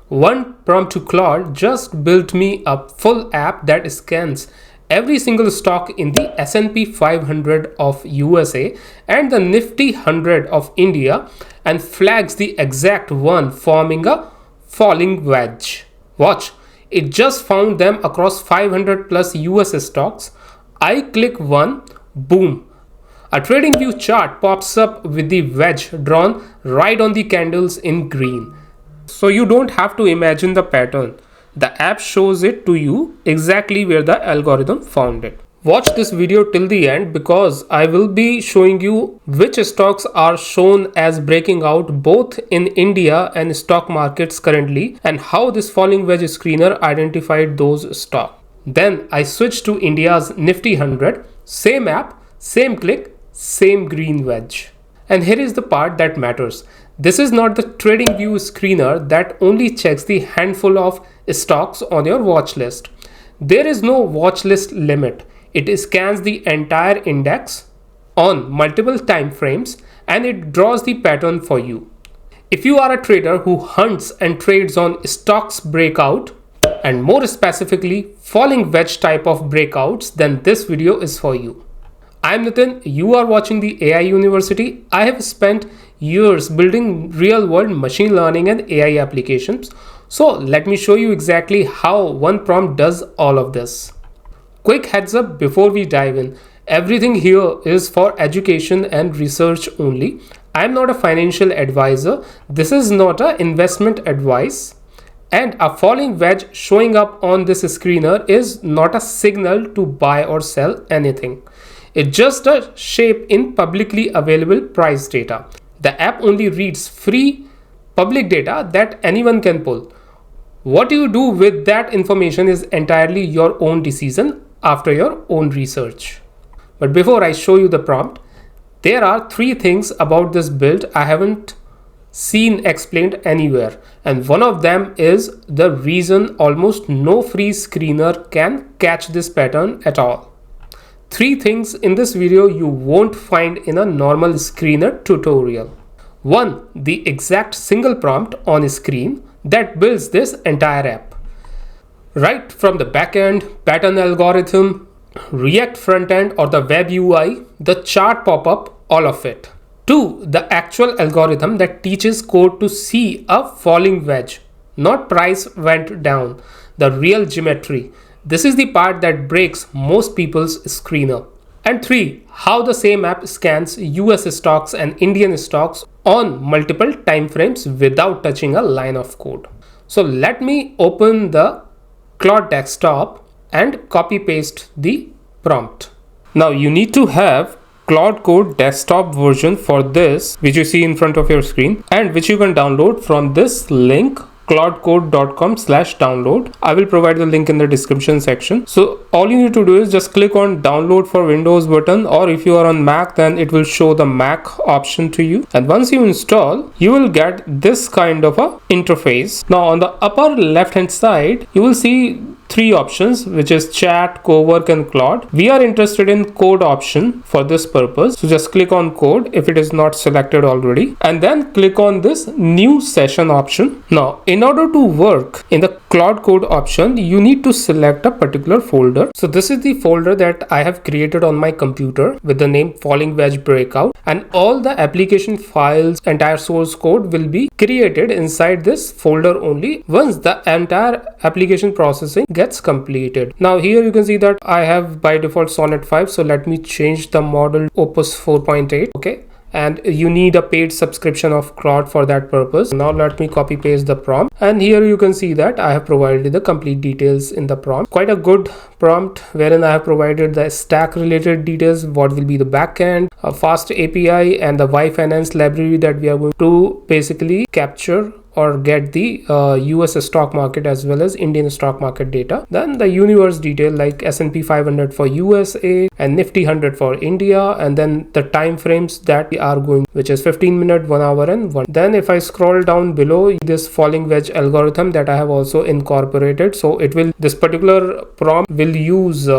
One prompt to Claude just built me a full app that scans every single stock in the S&P 500 of USA and the Nifty 100 of India and flags the exact one, forming a falling wedge. Watch, it just found them across 500 plus US stocks. I click one, boom. A TradingView chart pops up with the wedge drawn right on the candles in green. So you don't have to imagine the pattern. The app shows it to you exactly where the algorithm found it. Watch this video till the end because I will be showing you which stocks are shown as breaking out both in India and stock markets currently and how this falling wedge screener identified those stocks. Then I switched to India's Nifty 100, same app, same click, same green wedge. And here is the part that matters. This is not the TradingView screener that only checks the handful of stocks on your watch list. There is no watch list limit. It scans the entire index on multiple time frames and it draws the pattern for you. If you are a trader who hunts and trades on stocks breakout and more specifically falling wedge type of breakouts, then this video is for you. I'm Nitin, you are watching the AI University. I have spent years building real-world machine learning and AI applications. So let me show you exactly how one prompt does all of this. Quick heads up before we dive in. Everything here is for education and research only. I'm not a financial advisor. This is not an investment advice. And a falling wedge showing up on this screener is not a signal to buy or sell anything. It's just a shape in publicly available price data. The app only reads free public data that anyone can pull. What you do with that information is entirely your own decision after your own research. But before I show you the prompt, there are three things about this build I haven't seen explained anywhere. And one of them is the reason almost no free screener can catch this pattern at all. Three things in this video you won't find in a normal screener tutorial. One, the exact single prompt on screen that builds this entire app. Right from the backend, pattern algorithm, React frontend or the web UI, the chart pop-up, all of it. Two, the actual algorithm that teaches code to see a falling wedge, not price went down, the real geometry. This is the part that breaks most people's screener. And three, how the same app scans US stocks and Indian stocks on multiple time frames without touching a line of code. So let me open the Claude desktop and copy paste the prompt. Now you need to have Claude Code desktop version for this, which you see in front of your screen and which you can download from this link, claudecode.com/download. I will provide the link in the description section. So all you need to do is just click on download for Windows button, or if you are on Mac, then it will show the Mac option to you. And once you install, you will get this kind of a interface. Now on the upper left hand side, you will see three options, which is chat, cowork and Claude. We are interested in code option for this purpose. So just click on code if it is not selected already, and then click on this new session option. Now in order to work in the Claude Code option, you need to select a particular folder. So this is the folder that I have created on my computer with the name falling wedge breakout, and all the application files, entire source code will be created inside this folder only once the entire application processing gets completed. Now here you can see that I have by default Sonnet 5, so let me change the model Opus 4.8. okay, and you need a paid subscription of Claude for that purpose. Now let me copy paste the prompt, and here you can see that I have provided the complete details in the prompt. Quite a good prompt wherein I have provided the stack related details, what will be the backend, a fast API and the yfinance library that we are going to basically capture or get the US stock market as well as Indian stock market data. Then the universe detail like S&P 500 for USA and Nifty 100 for India, and then the time frames that we are going, which is 15 minute, 1 hour and 1. Then if I scroll down below, this falling wedge algorithm that I have also incorporated. So it will, this particular prompt will use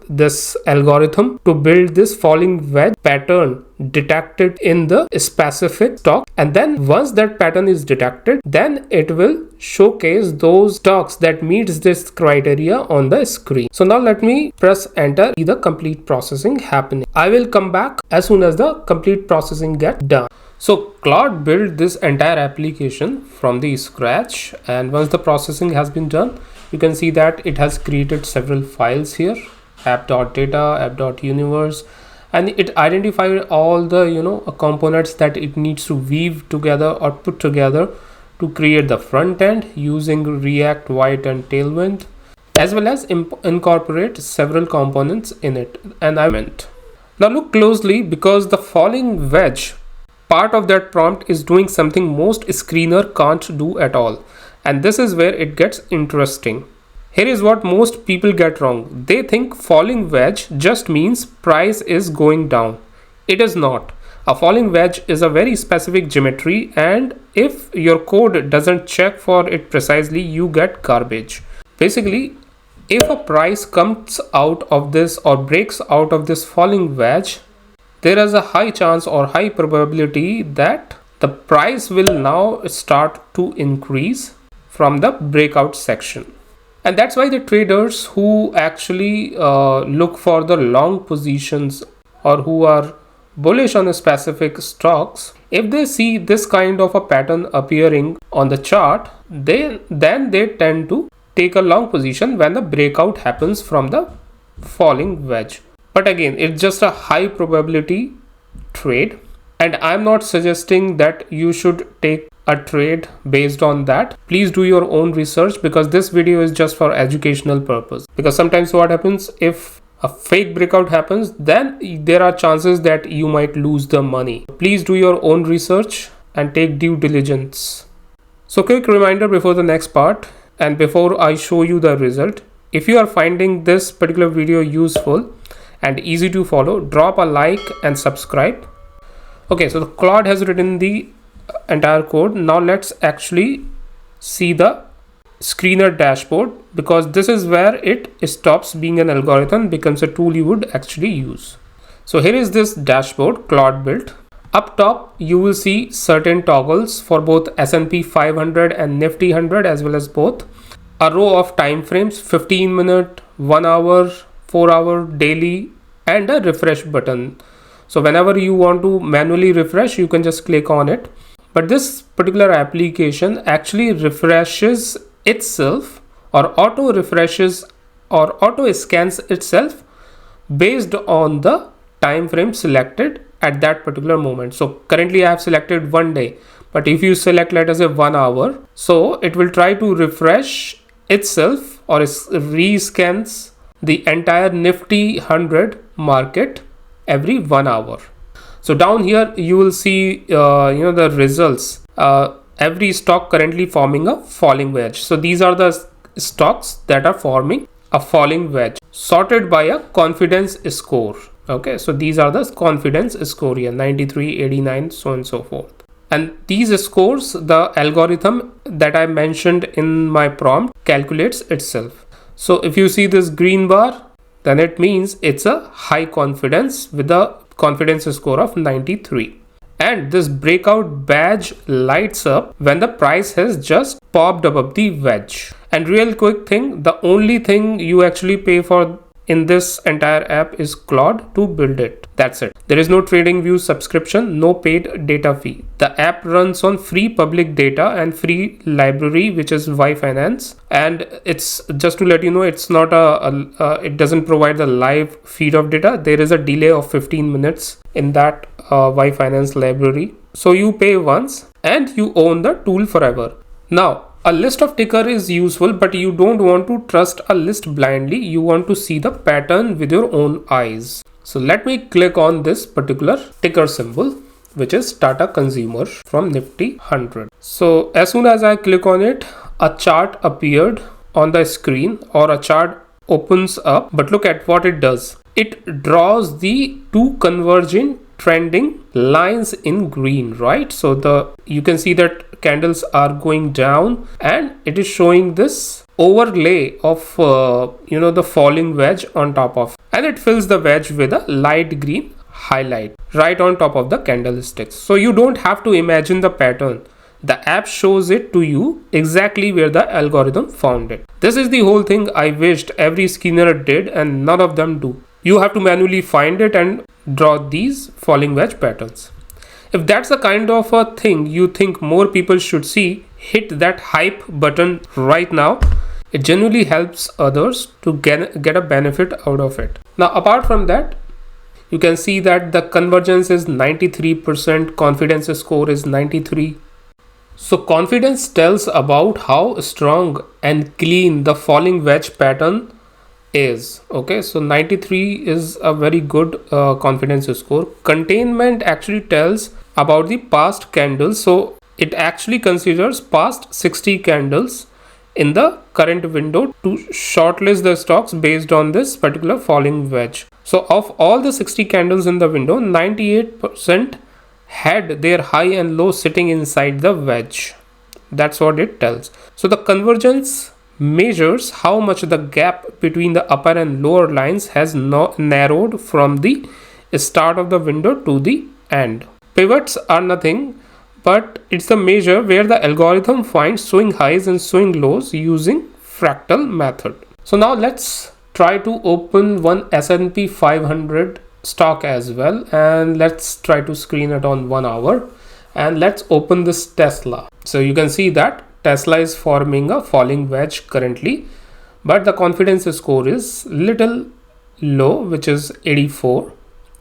this algorithm to build this falling wedge pattern detected in the specific stock, and then once that pattern is detected, then it will showcase those stocks that meets this criteria on the screen. So now let me press enter, see the complete processing happening. I will come back as soon as the complete processing gets done. So Claude built this entire application from the scratch, and once the processing has been done, you can see that it has created several files here, app.data, app.universe, and it identified all the components that it needs to weave together or put together to create the front end using React, White and Tailwind, as well as incorporate several components in it. And I meant, now look closely, because the falling wedge part of that prompt is doing something most screener can't do at all, and this is where it gets interesting. Here is what most people get wrong. They think falling wedge just means price is going down. It is not. A falling wedge is a very specific geometry, and if your code doesn't check for it precisely, you get garbage. Basically, if a price comes out of this or breaks out of this falling wedge, there is a high chance or high probability that the price will now start to increase from the breakout section. And that's why the traders who actually look for the long positions or who are bullish on a specific stocks, if they see this kind of a pattern appearing on the chart, then they tend to take a long position when the breakout happens from the falling wedge. But again, it's just a high probability trade, and I'm not suggesting that you should take a trade based on that. Please do your own research, because this video is just for educational purpose. Because sometimes what happens, if a fake breakout happens, then there are chances that you might lose the money. Please do your own research and take due diligence. So quick reminder before the next part and before I show you the result, if you are finding this particular video useful and easy to follow, drop a like and subscribe. Okay, so the Claude has written the entire code. Now let's actually see the screener dashboard, because this is where it stops being an algorithm, becomes a tool you would actually use. So here is this dashboard Claude built. Up top you will see certain toggles for both S&P 500 and Nifty 100, as well as both a row of time frames, 15 minute, 1 hour, 4 hour, daily, and a refresh button. So whenever you want to manually refresh, you can just click on it. But this particular application actually refreshes itself, or auto refreshes or auto scans itself based on the time frame selected at that particular moment. So currently I have selected 1 day, but if you select, let us say, 1 hour, so it will try to refresh itself or rescans the entire Nifty 100 market every 1 hour. So down here you will see the results, every stock currently forming a falling wedge. So these are the stocks that are forming a falling wedge, sorted by a confidence score. Okay, so these are the confidence score here, 93, 89, so on and so forth. And these scores, the algorithm that I mentioned in my prompt calculates itself. So if you see this green bar, then it means it's a high confidence with a confidence score of 93. And this breakout badge lights up when the price has just popped above the wedge. And real quick thing, the only thing you actually pay for in this entire app is Claude to build it. That's it. There is no TradingView subscription, no paid data fee. The app runs on free public data and free library, which is yfinance. And it's just to let you know, it's not it doesn't provide the live feed of data. There is a delay of 15 minutes in that yfinance library. So you pay once and you own the tool forever. Now, a list of ticker is useful, but you don't want to trust a list blindly. You want to see the pattern with your own eyes. So let me click on this particular ticker symbol, which is Tata Consumer from Nifty 100. So as soon as I click on it, a chart appeared on the screen, or a chart opens up. But look at what it does. It draws the two converging trending lines in green, right? So you can see that candles are going down, and it is showing this overlay of the falling wedge on top of, and it fills the wedge with a light green highlight right on top of the candlesticks. So you don't have to imagine the pattern. The app shows it to you exactly where the algorithm found it. This is the whole thing I wished every skinner did, and none of them do. You have to manually find it and draw these falling wedge patterns. If that's the kind of a thing you think more people should see, hit that hype button right now. It genuinely helps others to get a benefit out of it. Now, apart from that, you can see that the convergence is 93%, confidence score is 93. So confidence tells about how strong and clean the falling wedge pattern is. Okay, so 93 is a very good confidence score. Containment actually tells about the past candles. So it actually considers past 60 candles in the current window to shortlist the stocks based on this particular falling wedge. So of all the 60 candles in the window, 98% had their high and low sitting inside the wedge. That's what it tells. So the convergence measures how much the gap between the upper and lower lines has narrowed from the start of the window to the end. Pivots are nothing, but it's a measure where the algorithm finds swing highs and swing lows using fractal method. So now let's try to open one S&P 500 stock as well, and let's try to screen it on 1 hour, and let's open this Tesla. So you can see that Tesla is forming a falling wedge currently, but the confidence score is little low, which is 84.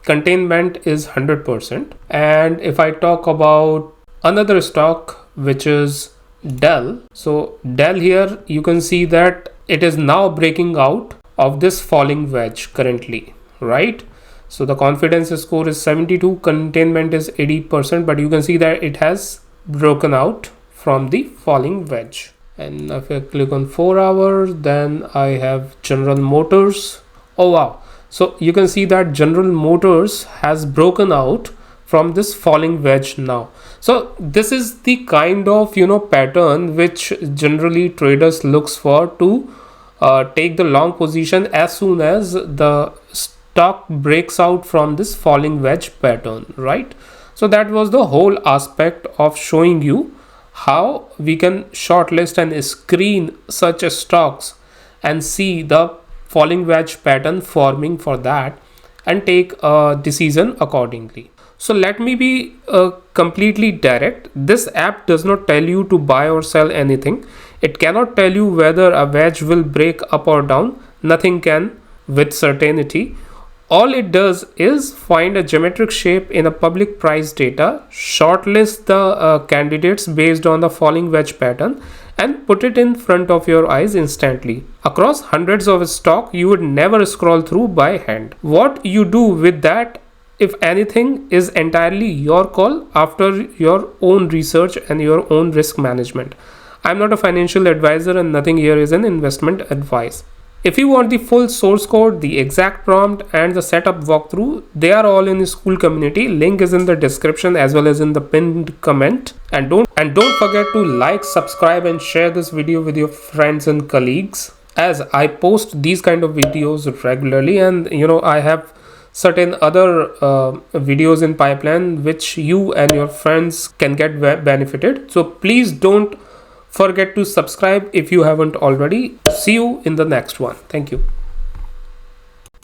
Containment is 100%. And if I talk about another stock, which is Dell, so Dell here you can see that it is now breaking out of this falling wedge currently, right? So the confidence score is 72, containment is 80%, but you can see that it has broken out from the falling wedge. And if I click on 4 hours, then I have General Motors. Oh wow, so you can see that General Motors has broken out from this falling wedge now. So this is the kind of pattern which generally traders looks for to take the long position as soon as the stock breaks out from this falling wedge pattern, right? So that was the whole aspect of showing you how we can shortlist and screen such stocks and see the falling wedge pattern forming for that and take a decision accordingly. So let me be completely direct. This app does not tell you to buy or sell anything. It cannot tell you whether a wedge will break up or down. Nothing can with certainty. All it does is find a geometric shape in a public price data, shortlist the candidates based on the falling wedge pattern, and put it in front of your eyes instantly. Across hundreds of stock you would never scroll through by hand. What you do with that, if anything, is entirely your call after your own research and your own risk management. I'm not a financial advisor and nothing here is an investment advice. If you want the full source code, the exact prompt and the setup walkthrough, they are all in the school community. Link is in the description as well as in the pinned comment. And don't forget to like, subscribe and share this video with your friends and colleagues, as I post these kind of videos regularly, and I have certain other videos in pipeline which you and your friends can get benefited. So please don't forget to subscribe if you haven't already. See you in the next one. Thank you.